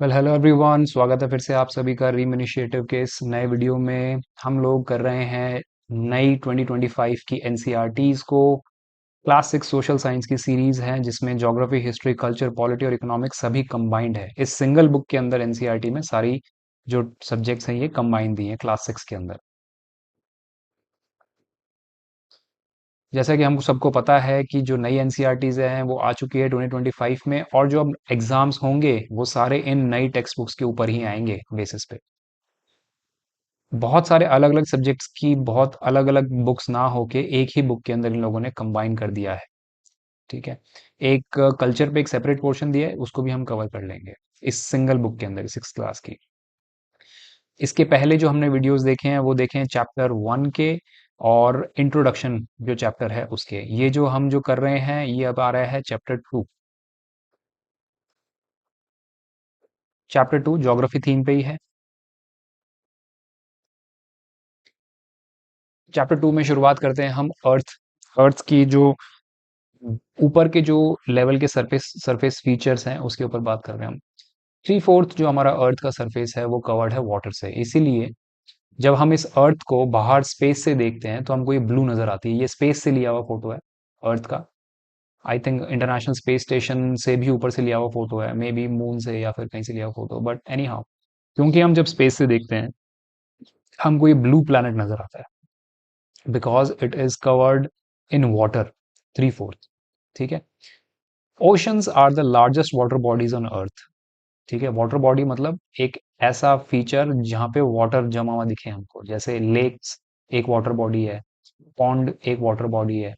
Hello everyone, स्वागत है फिर से आप सभी का रीम इनिशिएटिव के इस नए वीडियो में। हम लोग कर रहे हैं नई 2025 की एनसीईआरटीज को। क्लास 6 सोशल साइंस की सीरीज है जिसमें ज्योग्राफी, हिस्ट्री, कल्चर, पॉलिटी और इकोनॉमिक्स सभी कंबाइंड है। इस सिंगल बुक के अंदर एनसीईआरटी में सारी जो सब्जेक्ट्स हैं ये कंबाइंड दी हैं क्लास 6 के अंदर। जैसा कि हमको सबको पता है कि जो नई एनसीईआरटीज हैं वो आ चुकी है 2025 में, और जो अब एग्जाम्स होंगे वो सारे इन नई टेक्स्ट बुक्स के ऊपर ही आएंगे बेसिस पे। बहुत सारे अलग अलग सब्जेक्ट्स की बहुत अलग अलग बुक्स ना होके एक ही बुक के अंदर इन लोगों ने कंबाइन कर दिया है। ठीक है। एक कल्चर पे एक सेपरेट पोर्शन दिया है, उसको भी हम कवर कर लेंगे इस सिंगल बुक के अंदर, 6 क्लास की। इसके पहले जो हमने वीडियोस देखे हैं वो देखे हैं चैप्टर 1 के, और इंट्रोडक्शन जो चैप्टर है उसके। ये जो हम जो कर रहे हैं ये अब आ रहा है चैप्टर 2। चैप्टर 2 ज्योग्राफी थीम पे ही है। चैप्टर 2 में शुरुआत करते हैं हम अर्थ। अर्थ की जो ऊपर के जो लेवल के सरफेस सरफेस फीचर्स हैं उसके ऊपर बात कर रहे हैं हम। 3/4 जो हमारा अर्थ का सरफेस है वो कवर्ड है वाटर से, इसीलिए जब हम इस अर्थ को बाहर स्पेस से देखते हैं तो हमको ये ब्लू नजर आती है। ये स्पेस से लिया हुआ फोटो है अर्थ का। I think international space station से भी ऊपर से लिया हुआ फोटो है, मे बी मून से या फिर कहीं से लिया हुआ फोटो, बट एनी हाउ, क्योंकि हम जब स्पेस से देखते हैं हमको ये ब्लू प्लैनेट नजर आता है because it is covered in water 3/4। ठीक है। Oceans are the largest water bodies on earth. ठीक है। वाटर बॉडी मतलब एक ऐसा फीचर जहाँ पे वाटर जमा हुआ दिखे हमको, जैसे लेक्स एक वाटर बॉडी है, पॉन्ड एक वाटर बॉडी है,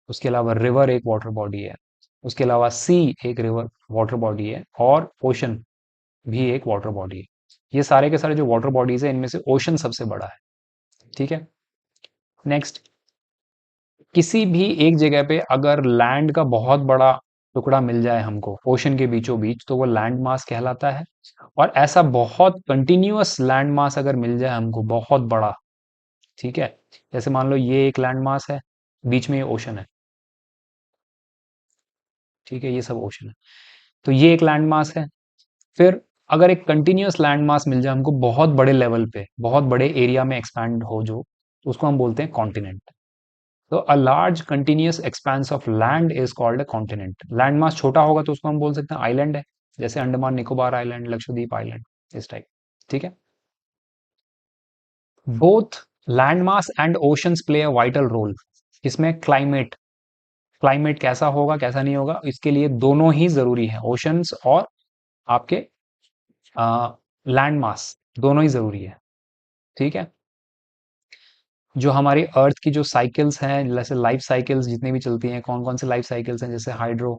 उसके अलावा रिवर एक वाटर बॉडी है, उसके अलावा सी एक रिवर वाटर बॉडी है, और ओशन भी एक वाटर बॉडी है। ये सारे के सारे जो वाटर बॉडीज है इनमें से ओशन सबसे बड़ा है। ठीक है। नेक्स्ट, किसी भी एक जगह पे अगर लैंड का बहुत बड़ा टुकड़ा मिल जाए हमको ओशन के बीचों बीच तो वो लैंड मास कहलाता है। और ऐसा बहुत कंटिन्यूअस लैंड मास अगर मिल जाए हमको बहुत बड़ा, ठीक है, जैसे मान लो ये एक लैंड मास है, बीच में ये ओशन है। ठीक है, ये सब ओशन है, तो ये एक लैंड मास है। फिर अगर एक कंटिन्यूअस लैंड मास मिल जाए हमको बहुत बड़े लेवल पे, बहुत बड़े एरिया में एक्सपैंड हो जो, तो उसको हम बोलते हैं कॉन्टिनेंट। तो a large continuous expense of land is called a continent. Land mass छोटा होगा तो उसको हम बोल सकते हैं आइलैंड है, जैसे अंडमान निकोबार आइलैंड, लक्षद्वीप आइलैंड, इस टाइप। ठीक है। Both land mass and oceans play a vital role. इसमें क्लाइमेट, क्लाइमेट कैसा होगा कैसा नहीं होगा इसके लिए दोनों ही जरूरी है, ओशंस और आपके लैंड मास दोनों ही जरूरी है। ठीक है। जो हमारी अर्थ की जो साइकिल्स हैं, जैसे लाइफ साइकिल्स जितनी भी चलती हैं, कौन कौन से लाइफ साइकिल्स हैं, जैसे हाइड्रो,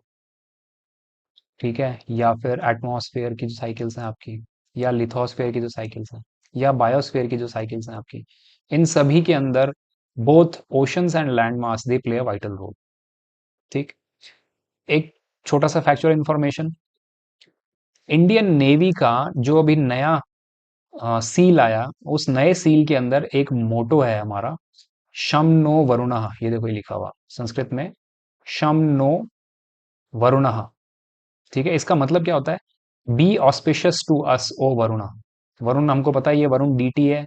ठीक है, या फिर एटमॉस्फेयर की जो साइकिल्स हैं आपकी, या लिथोस्फेयर की जो साइकिल्स हैं, या बायोस्फेयर की जो साइकिल्स हैं आपकी, इन सभी के अंदर both oceans and land mass they play a vital role. ठीक। एक छोटा सा फैक्चुअल इंफॉर्मेशन, इंडियन नेवी का जो अभी नया सील आया, उस नए सील के अंदर एक मोटो है हमारा, शम नो वरुणः। ये देखो ये लिखा हुआ संस्कृत में, शम नो वरुणः। ठीक है। इसका मतलब क्या होता है, बी ऑस्पिशियस टू अस ओ वरुण। वरुण हमको पता है ये वरुण डीटी है।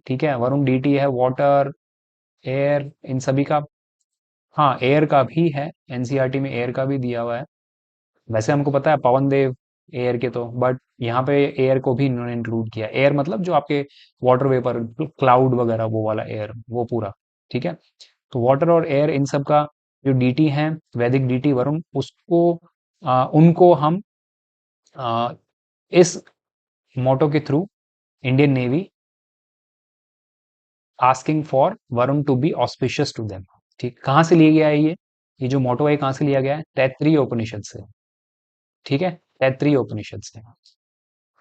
ठीक है, वरुण डीटी है, वाटर, एयर, इन सभी का। हाँ, एयर का भी है, एनसीईआरटी में एयर का भी दिया हुआ है। वैसे हमको पता है पवन देव एयर के, तो बट यहाँ पे एयर को भी इन्होंने इंक्लूड किया। एयर मतलब जो आपके वाटर वेपर, क्लाउड वगैरह, वो वाला एयर, वो पूरा। ठीक है। तो वाटर और एयर इन सब का जो डीटी है, वैदिक डीटी वरुण, उसको उनको हम आ, इस मोटो के through Indian navy asking for Varun to be auspicious to them. ठीक, कहाँ से लिया गया है ये जो मोटो है कहाँ से लिया गया है, तैत्रीय उपनिषद से। ठीक है, तैत्रीय उपनिषद से।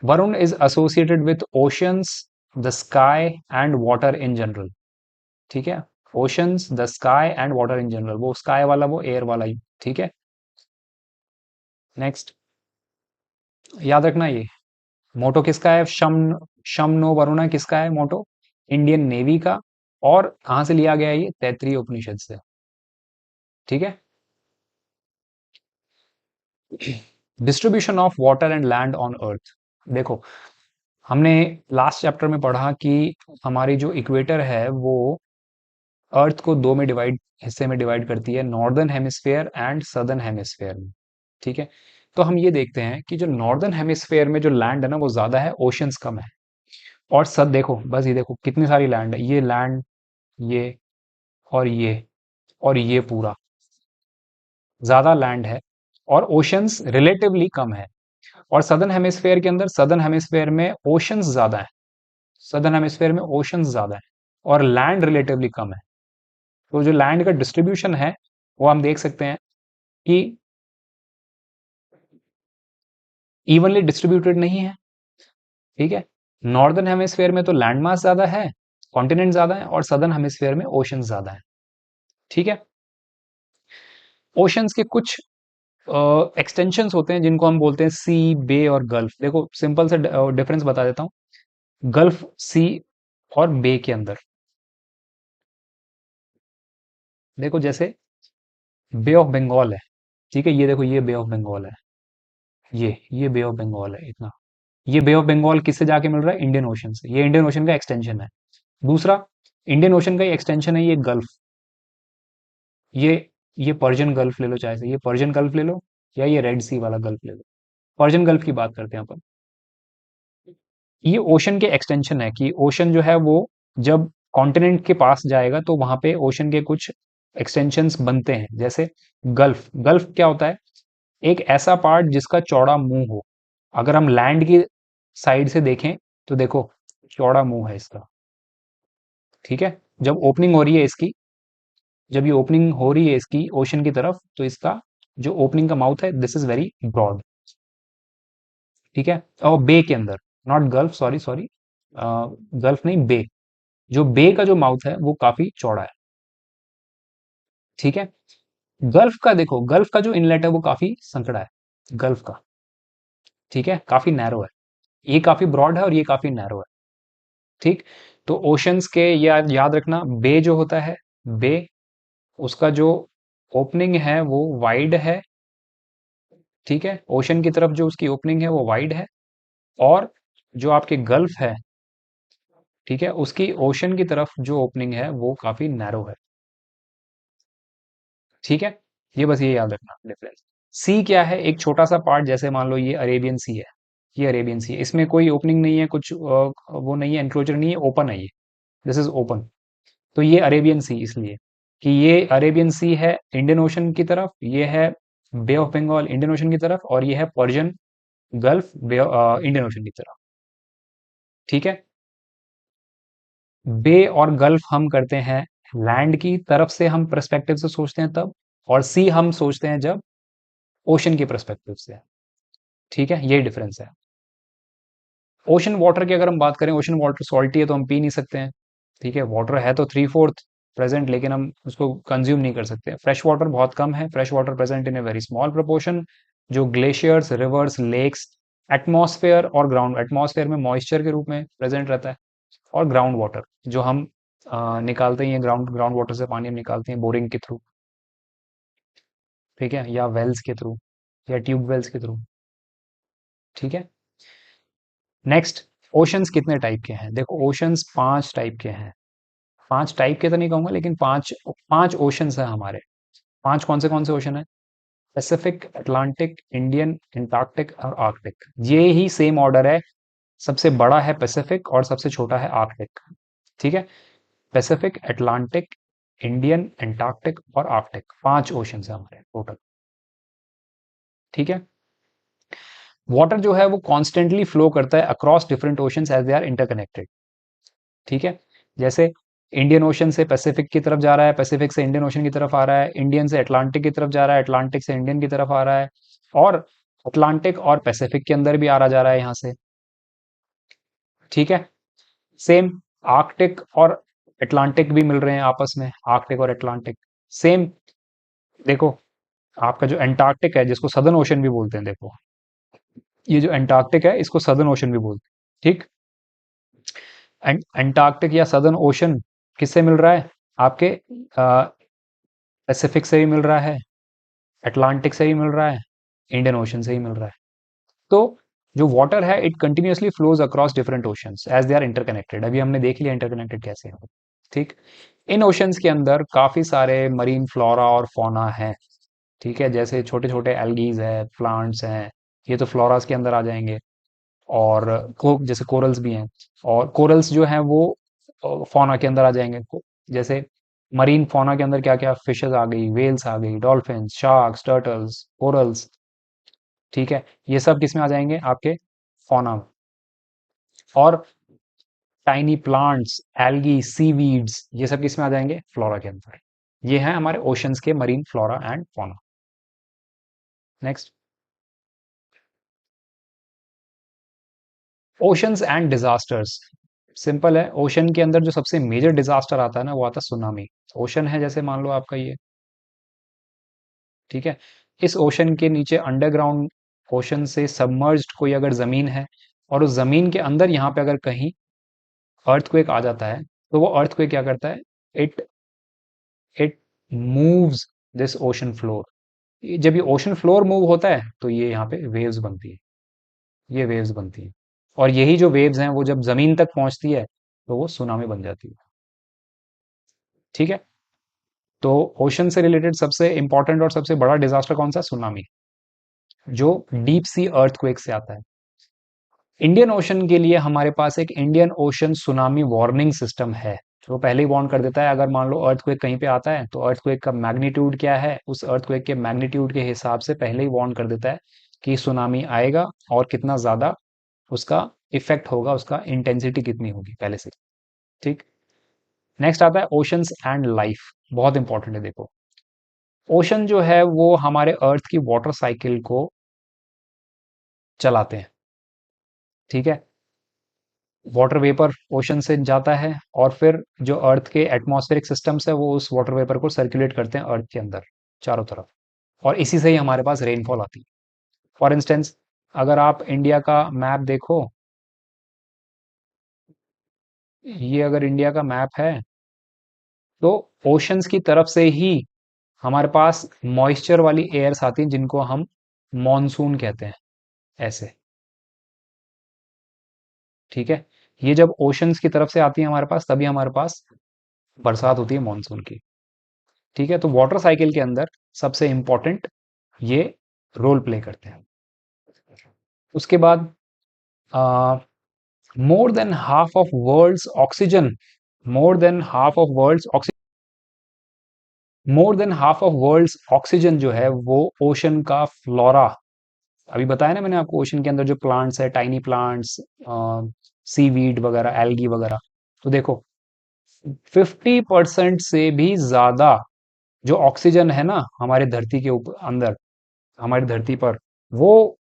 Varun is associated with oceans, the sky and water in general. ठीक है, oceans, the sky and water in general, वो स्काई वाला वो एयर वाला ही। ठीक है। नेक्स्ट, याद रखना ये मोटो किसका है, शम, शम नो वरुणा किसका है मोटो, इंडियन नेवी का। और कहां से लिया गया है ये, तैत्रीय उपनिषद से। ठीक है। Distribution of water and land on earth. देखो, हमने लास्ट चैप्टर में पढ़ा कि हमारी जो इक्वेटर है वो अर्थ को दो में डिवाइड हिस्से में डिवाइड करती है, northern hemisphere and southern hemisphere में। ठीक है, तो हम ये देखते हैं कि जो नॉर्दर्न हेमिस्फेयर में जो लैंड है ना वो ज्यादा है, ओशंस कम है। और सब देखो, बस ये देखो कितनी सारी लैंड है, ये लैंड, ये और ये पूरा ज्यादा लैंड है, और ओशंस रिलेटिवली कम है। और सदर्न हेमिस्फेयर के अंदर, सदर्न हेमिस्फेयर में ओशंस ज्यादा है, सदर्न हेमिस्फेयर में ओशंस ज्यादा है और लैंड रिलेटिवली कम है। तो जो लैंड का डिस्ट्रीब्यूशन है वो हम देख सकते हैं कि इवनली डिस्ट्रीब्यूटेड नहीं है। ठीक है, नॉर्दर्न हेमिस्फेयर में तो लैंड मास ज्यादा है, कॉन्टिनेंट ज्यादा है, और सदर्न हेमिस्फेयर में ओशन ज्यादा है। ठीक है, ओशंस के कुछ एक्सटेंशंस होते हैं जिनको हम बोलते हैं सी, बे और गल्फ। देखो सिंपल से डिफरेंस बता देता हूँ। गल्फ सी और बे के अंदर, देखो जैसे बे ऑफ बंगाल है। ठीक है, ये देखो ये बे ऑफ बंगाल है, ये बे ऑफ बंगाल है इतना। ये बे ऑफ बंगाल किससे जाके मिल रहा है? इंडियन ओशन से। ये इंडियन ओशन का एक्सटेंशन है। दूसरा, इंडियन ओशन का ही एक्सटेंशन है ये गल्फ। ये ये पर्शियन गल्फ ले लो, चाहे से ये पर्शियन गल्फ ले लो या ये रेड सी वाला गल्फ ले लो। पर्शियन गल्फ की बात करते हैं अपन। ये ओशन के एक्सटेंशन है कि ओशन जो है वो जब कॉन्टिनेंट के पास जाएगा तो वहां पे ओशन के कुछ एक्सटेंशंस बनते हैं। जैसे गल्फ, गल्फ क्या होता है? एक ऐसा पार्ट जिसका चौड़ा मुंह हो। अगर हम लैंड की साइड से देखें तो देखो चौड़ा मुंह है इसका। ठीक है, जब ओपनिंग हो रही है इसकी, जब ये ओपनिंग हो रही है इसकी ओशन की तरफ, तो इसका जो ओपनिंग का माउथ है दिस इज वेरी ब्रॉड। ठीक है, और बे के अंदर, not gulf, sorry sorry, gulf नहीं, बे, जो बे का जो माउथ है वो काफी चौड़ा है। ठीक है, गल्फ का देखो, गल्फ का जो इनलेट है वो काफी संकड़ा है, गल्फ का। ठीक है, काफी नैरो है। ये काफी ब्रॉड है और ये काफी नैरो है। ठीक, तो ओशंस के याद रखना, बे जो होता है, बे, उसका जो ओपनिंग है वो वाइड है। ठीक है, ओशन की तरफ जो उसकी ओपनिंग है वो वाइड है। और जो आपके गल्फ है, ठीक है, उसकी ओशन की तरफ जो ओपनिंग है वो काफी नैरो है। ठीक है, ये बस ये याद रखना डिफरेंस। सी क्या है? एक छोटा सा पार्ट, जैसे मान लो ये अरेबियन सी है, ये अरेबियन सी है, इसमें कोई ओपनिंग नहीं है, कुछ वो नहीं है, एंक्लोजर नहीं है, ओपन है ये, दिस इज ओपन। तो ये अरेबियन सी इसलिए कि ये अरेबियन सी है इंडियन ओशन की तरफ, ये है बे ऑफ बंगाल इंडियन ओशन की तरफ, और ये है पर्शियन गल्फ इंडियन ओशन की तरफ। ठीक है, बे और गल्फ हम करते हैं लैंड की तरफ से, हम पर्सपेक्टिव से सोचते हैं तब, और सी हम सोचते हैं जब ओशन के पर्सपेक्टिव से। ठीक है, यही डिफरेंस है। ओशन वाटर की अगर हम बात करें, ओशन वाटर सॉल्टी है तो हम पी नहीं सकते हैं। ठीक है, वाटर है तो थ्री फोर्थ प्रेजेंट, लेकिन हम उसको कंज्यूम नहीं कर सकते। फ्रेश वाटर बहुत कम है, fresh water present in a very small proportion, जो ग्लेशियर्स, रिवर्स, लेक्स, एटमॉस्फेयर और ग्राउंड, एटमॉस्फेयर में मॉइस्चर के रूप में प्रेजेंट रहता है। और ग्राउंड वाटर जो हम निकालते हैं, ग्राउंड ग्राउंड वाटर से पानी हम निकालते हैं बोरिंग के थ्रू। ठीक है, या वेल्स के थ्रू, या ट्यूब वेल्स के थ्रू। ठीक है, नेक्स्ट, ओशंस कितने टाइप के हैं? देखो ओशंस पांच टाइप के हैं। पांच टाइप के तो नहीं कहूंगा, लेकिन पांच पांच ओशंस हैं हमारे। पांच कौन से ओशन है? पैसिफिक, अटलांटिक, इंडियन, एंटार्क्टिक और आर्कटिक। ये ही सेम ऑर्डर है, सबसे बड़ा है पैसिफिक और सबसे छोटा है आर्कटिक। ठीक है, पैसिफिक, अटलांटिक, इंडियन, एंटार्क्टिक और आर्कटिक, पांच ओशन है हमारे टोटल। ठीक है, वाटर जो है वो कॉन्स्टेंटली फ्लो करता है across different oceans as they are interconnected. ठीक है, जैसे इंडियन ओशन से पैसिफिक की तरफ जा रहा है, पैसिफिक से इंडियन ओशन की तरफ आ रहा है, इंडियन से अटलांटिक की तरफ जा रहा है, अटलांटिक से इंडियन की तरफ आ रहा है, और अटलांटिक और पैसिफिक के अंदर भी आ रहा जा रहा है यहाँ से। ठीक है, सेम आर्कटिक और अटलांटिक भी मिल रहे हैं आपस में, आर्कटिक और अटलांटिक सेम। देखो, आपका जो एंटार्क्टिक है जिसको सदर्न ओशन भी बोलते हैं, देखो ये जो एंटार्क्टिक है इसको सदर्न ओशन भी बोलते हैं। ठीक, एंटार्क्टिक या सदर्न ओशन किससे मिल रहा है? आपके पैसिफिक से भी मिल रहा है, अटलांटिक से भी मिल रहा है, इंडियन ओशन से ही मिल रहा है। तो जो वाटर है it continuously flows across different oceans as they are interconnected. अभी हमने देख लिया इंटरकनेक्टेड कैसे है। ठीक। इन ओशंस के अंदर काफी सारे मरीन फ्लोरा और फौना है। ठीक है, जैसे छोटे छोटे एल्गीज है, प्लांट्स हैं, ये तो फ्लोरास के अंदर आ जाएंगे। और जैसे कोरल्स भी हैं, और कोरल्स जो हैं वो फौना के अंदर आ जाएंगे। जैसे मरीन फौना के अंदर क्या क्या, फिशेस आ गई, वेल्स आ गई, डॉल्फिन, शार्क्स, टर्टल्स, कोरल्स। ठीक है, ये सब किसमें आ जाएंगे, आपके फौना में। और टाइनी प्लांट्स, एल्गी, सीवीड्स, ये सब किसमें आ जाएंगे, फ्लोरा के अंदर। ये हैं हमारे ओशंस के marine flora and fauna. Next, oceans and disasters. Simple है, ओशन के अंदर जो सबसे मेजर डिजास्टर आता है ना, वो आता है सुनामी। ओशन है जैसे मान लो आपका ये, ठीक है, इस ओशन के नीचे अंडरग्राउंड, ओशन से सबमर्ज्ड कोई अगर जमीन है, और उस जमीन के अंदर यहाँ पे अगर कहीं अर्थक्वेक आ जाता है, तो वो अर्थक्वेक क्या करता है, it it moves this ocean floor. जब ये ओशन फ्लोर मूव होता है तो ये यहाँ पे वेव्स बनती है, ये वेव्स बनती है। और यही जो वेव्स हैं वो जब जमीन तक पहुंचती है तो वो सुनामी बन जाती है। ठीक है, तो ओशन से रिलेटेड सबसे इंपॉर्टेंट और सबसे बड़ा डिजास्टर कौन सा, सुनामी, जो डीप सी अर्थक्वेक से आता है। इंडियन ओशन के लिए हमारे पास एक Indian ocean tsunami warning system है, जो पहले ही वार्न कर देता है। अगर मान लो अर्थक्वेक कहीं पे आता है तो अर्थक्वेक का मैग्नीट्यूड क्या है, उस अर्थक्वेक के मैग्नीट्यूड के हिसाब से पहले ही वार्न कर देता है कि सुनामी आएगा और कितना ज्यादा उसका इफेक्ट होगा, उसका इंटेंसिटी कितनी होगी पहले से। ठीक। नेक्स्ट आता है ओशंस एंड लाइफ। बहुत इंपॉर्टेंट है, देखो, ओशन जो है वो हमारे अर्थ की वाटर साइकिल को चलाते हैं। ठीक है, वाटर वेपर ओशन से जाता है, और फिर जो अर्थ के एटमॉस्फेरिक सिस्टम्स है वो उस वाटर वेपर को सर्कुलेट करते हैं अर्थ के अंदर चारों तरफ, और इसी से ही हमारे पास रेनफॉल आती है। फॉर इंस्टेंस, अगर आप इंडिया का मैप देखो, ये अगर इंडिया का मैप है, तो ओशंस की तरफ से ही हमारे पास मॉइस्चर वाली एयर्स आती हैं जिनको हम मॉनसून कहते हैं, ऐसे। ठीक है, ये जब ओशंस की तरफ से आती है हमारे पास, तभी हमारे पास बरसात होती है मॉनसून की। ठीक है, तो वाटर साइकिल के अंदर सबसे इंपॉर्टेंट ये रोल प्ले करते हैं। उसके बाद more than half of world's oxygen, more than half of world's oxygen, more than half of world's oxygen जो है वो ओशन का फ्लोरा। अभी बताया ना मैंने आपको, ओशन के अंदर जो प्लांट्स है, टाइनी प्लांट्स, सीवीड वगैरह, एल्गी वगैरह, तो देखो 50% से भी ज्यादा जो ऑक्सीजन है ना हमारे धरती के ऊपर अंदर, हमारी धरती पर, वो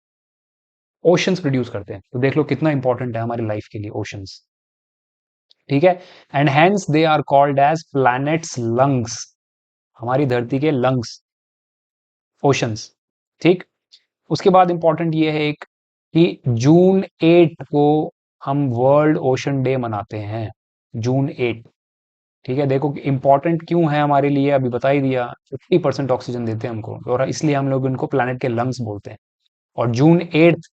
ओशंस प्रोड्यूस करते हैं। तो देख लो कितना इंपॉर्टेंट है हमारी लाइफ के लिए ओशंस। ठीक है, and hence they are called as planet's lungs, हमारी धरती के लंग्स, ओशंस। ठीक। उसके बाद इंपॉर्टेंट ये है एक, कि जून 8 को हम वर्ल्ड ओशन डे मनाते हैं, जून 8। ठीक है, देखो इंपॉर्टेंट क्यों है हमारे लिए, अभी बता ही दिया, 50% ऑक्सीजन देते हैं हमको, और इसलिए हम लोग इनको प्लैनेट के लंग्स बोलते हैं। और जून 8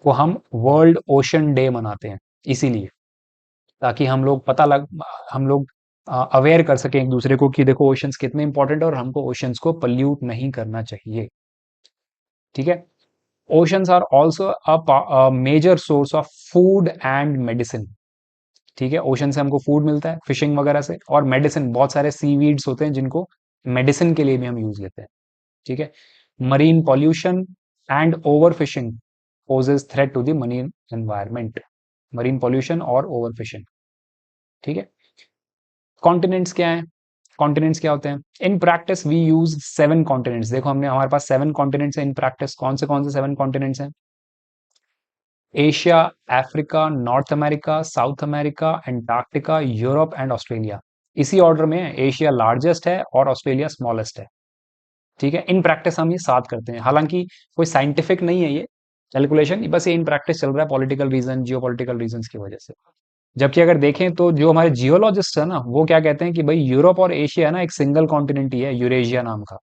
को हम वर्ल्ड ओशन डे मनाते हैं, इसीलिए, ताकि हम लोग हम लोग अवेयर कर सकें एक दूसरे को कि देखो ओशंस कितने इंपॉर्टेंट है और हमको ओशंस को पल्यूट नहीं करना चाहिए। ठीक है, oceans are also a major source of food and medicine. ठीक है, ओशन से हमको फूड मिलता है फिशिंग वगैरह से, और मेडिसिन, बहुत सारे सीवीड्स होते हैं जिनको मेडिसिन के लिए भी हम यूज लेते हैं। ठीक है, marine pollution and over fishing poses threat to the marine environment, marine pollution और ओवर फिशिंग। ठीक है, कॉन्टिनेंट्स क्या है, कॉन्टिनेंट्स क्या होते हैं, in practice we use 7 continents. देखो हमने, हमारे पास 7 कॉन्टिनेंट्स हैं इन प्रैक्टिस। कौन से 7 कॉन्टिनेंट्स हैं, Asia, Africa, north America, south America, Antarctica, Europe and Australia. इसी ऑर्डर में है, एशिया लार्जेस्ट है और ऑस्ट्रेलिया स्मॉलेस्ट है। ठीक है, इन प्रैक्टिस हम ये 7 करते हैं, हालांकि कोई साइंटिफिक नहीं है ये कैलकुलेशन, बस ये इन प्रैक्टिस चल रहा है political region, geo political region की वजह से। जबकि अगर देखें तो जो हमारे जियोलॉजिस्ट है ना, वो क्या कहते हैं कि भाई यूरोप और एशिया ना एक सिंगल कॉन्टिनेंट ही है, यूरेशिया नाम का।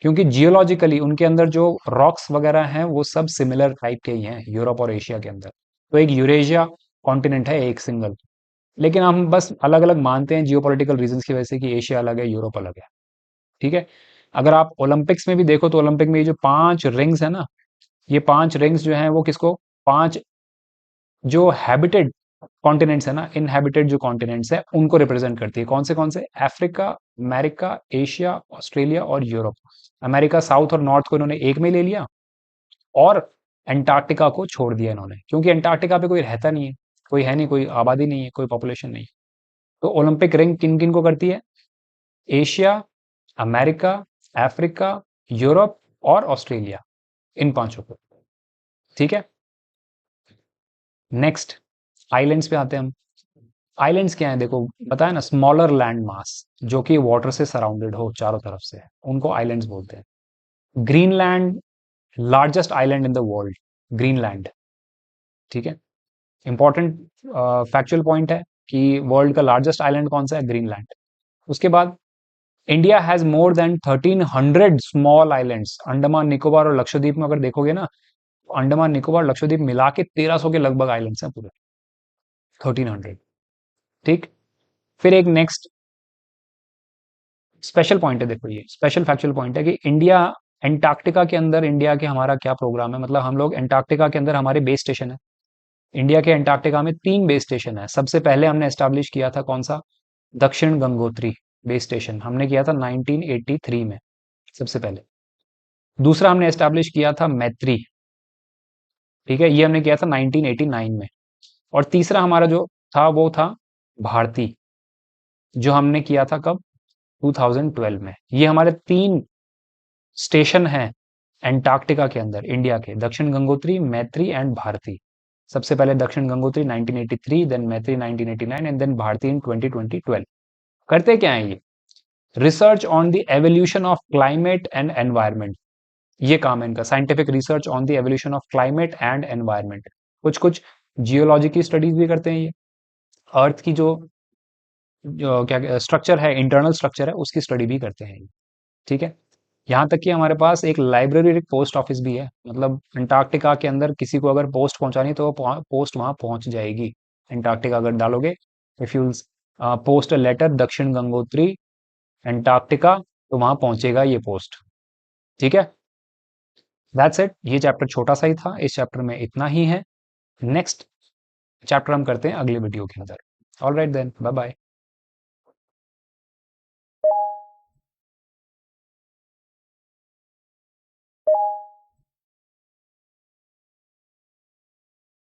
क्योंकि जियोलॉजिकली उनके अंदर जो रॉक्स वगैरह हैं वो सब सिमिलर टाइप के ही हैं यूरोप और एशिया के अंदर। तो एक यूरेशिया कॉन्टिनेंट है एक सिंगल। लेकिन हम बस अलग अलग मानते हैं जियोपॉलिटिकल रीजंस की वजह से कि एशिया अलग है यूरोप अलग है। ठीक है। अगर आप ओलंपिक्स में भी देखो तो ओलंपिक में ये जो 5 रिंग्स है ना, ये 5 रिंग्स जो हैं वो किसको, 5 जो हैबिटेड कॉन्टिनेंट्स है ना, इनहैबिटेड जो कॉन्टिनेंट्स है उनको रिप्रेजेंट करती है। कौन से अफ्रीका, अमेरिका, एशिया, ऑस्ट्रेलिया और यूरोप। अमेरिका साउथ और नॉर्थ को इन्होंने एक में ले लिया और अंटार्कटिका को छोड़ दिया इन्होंने, क्योंकि अंटार्कटिका पे कोई रहता नहीं है, कोई है नहीं, कोई आबादी नहीं है, कोई पॉपुलेशन नहीं। तो ओलंपिक रिंग किन किन को करती है, एशिया, अमेरिका, अफ्रीका, यूरोप और ऑस्ट्रेलिया, इन पांचों को। ठीक है। नेक्स्ट आइलैंड्स पे आते हैं हम। आइलैंड्स क्या है, देखो बताया ना, स्मॉलर लैंड मास जो कि वाटर से सराउंडेड हो चारों तरफ से, उनको आइलैंड्स बोलते हैं। Greenland largest island in the world, Greenland. ठीक है। इंपॉर्टेंट फैक्चुअल पॉइंट है कि वर्ल्ड का लार्जेस्ट आइलैंड कौन सा है, ग्रीनलैंड। उसके बाद India has more than 1300 small islands. Andaman Nicobar और लक्षद्वीप में अगर देखोगे ना, तो अंडमान निकोबार लक्षद्वीप मिला के 1300 के लगभग आइलैंड्स हैं पूरे, 1300। ठीक। फिर एक नेक्स्ट स्पेशल पॉइंट है, देखो ये स्पेशल फैक्चुअल पॉइंट है कि इंडिया एंटार्क्टिका के अंदर, इंडिया के हमारा क्या प्रोग्राम है, मतलब हम लोग एंटार्क्टिका के अंदर हमारे बेस स्टेशन है। इंडिया के एंटार्क्टिका में 3 बेस स्टेशन है। सबसे पहले हमने एस्टैब्लिश किया था कौन सा, दक्षिण गंगोत्री बेस स्टेशन हमने किया था 1983 में, सबसे पहले। दूसरा हमने एस्टैब्लिश किया था मैत्री। ठीक है, ये हमने किया था 1989 में। और तीसरा हमारा जो था वो था भारती, जो हमने किया था कब, 2012 में। ये हमारे 3 स्टेशन हैं एंटार्क्टिका के अंदर इंडिया के, दक्षिण गंगोत्री, मैत्री एंड भारती। सबसे पहले दक्षिण गंगोत्री 1983, देन मैत्री 1989 एंड देन भारती इन 2012। करते क्या है ये, research on the evolution of climate and environment. ये काम है इनका, scientific research on the evolution of climate and environment. कुछ कुछ जियोलॉजी की स्टडीज भी करते हैं ये, अर्थ की जो क्या स्ट्रक्चर है, इंटरनल स्ट्रक्चर है, उसकी स्टडी भी करते हैं ये। ठीक है। यहाँ तक कि हमारे पास एक लाइब्रेरी और एक पोस्ट ऑफिस भी है, मतलब अंटार्कटिका के अंदर किसी को अगर पोस्ट पहुंचानी तो वो पोस्ट वहां पहुंच जाएगी। अंटार्कटिका अगर डालोगे, if you post a letter Dakshin Gangotri Antarctica, तो वहां पहुंचेगा ये पोस्ट। ठीक है। That's it. ये चैप्टर छोटा सा ही था, इस चैप्टर में इतना ही है। नेक्स्ट चैप्टर हम करते हैं अगले वीडियो के अंदर। All right then, bye bye.